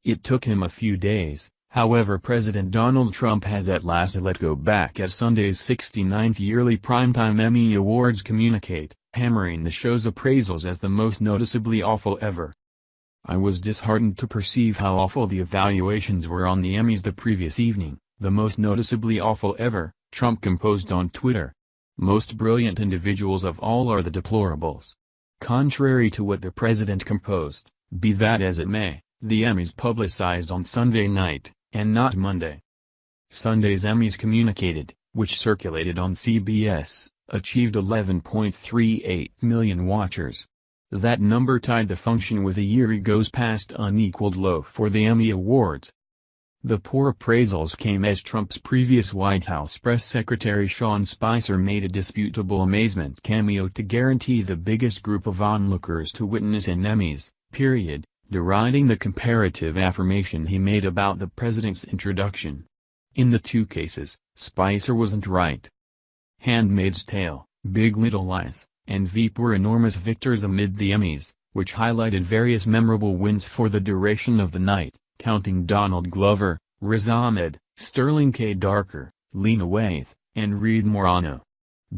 It took him a few days, however. President Donald Trump has at last let go back as Sunday's 69th yearly Primetime Emmy Awards communicate, hammering the show's appraisals as the most noticeably awful ever. "I was disheartened to perceive how awful the evaluations were on the Emmys the previous evening, the most noticeably awful ever," Trump composed on Twitter. "Most brilliant individuals of all are the deplorables." Contrary to what the president composed, be that as it may, the Emmys publicized on Sunday night, and not Monday. Sunday's Emmys communicated, which circulated on CBS, achieved 11.38 million watchers. That number tied the function with a year ago's past unequaled low for the Emmy Awards. The poor appraisals came as Trump's previous White House press secretary Sean Spicer made a disputable amazement cameo to guarantee the biggest group of onlookers to witness an Emmys, period, deriding the comparative affirmation he made about the president's introduction. In the two cases, Spicer wasn't right. Handmaid's Tale, Big Little Lies, and Veep were enormous victors amid the Emmys, which highlighted various memorable wins for the duration of the night, counting Donald Glover, Riz Ahmed, Sterling K. Darker, Lena Waithe, and Reed Morano.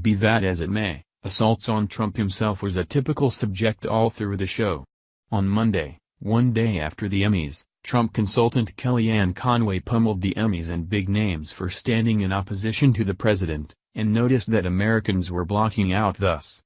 Be that as it may, assaults on Trump himself was a typical subject all through the show. On Monday, one day after the Emmys, Trump consultant Kellyanne Conway pummeled the Emmys and big names for standing in opposition to the president, and noticed that Americans were blocking out thus.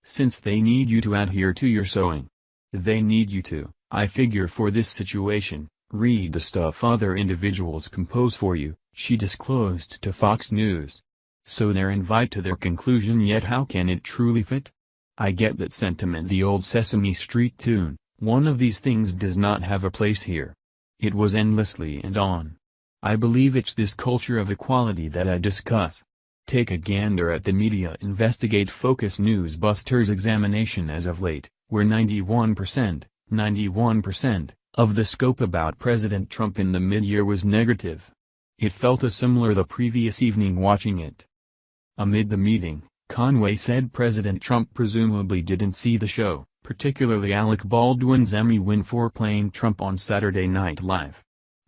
"Since they need you to adhere to your sewing. They need you to, I figure for this situation, read the stuff other individuals compose for you," she disclosed to Fox News. "So they're invite to their conclusion, yet how can it truly fit? I get that sentiment, the old Sesame Street tune, one of these things does not have a place here." It was endlessly and on. "I believe it's this culture of equality that I discuss. Take a gander at the Media Investigate Focus News Busters examination as of late, where 91% of the scope about President Trump in the mid-year was negative. It felt a similar the previous evening watching it." Amid the meeting, Conway said President Trump presumably didn't see the show, particularly Alec Baldwin's Emmy win for playing Trump on Saturday Night Live.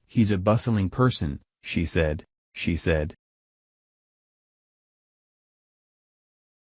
"He's a bustling person," she said.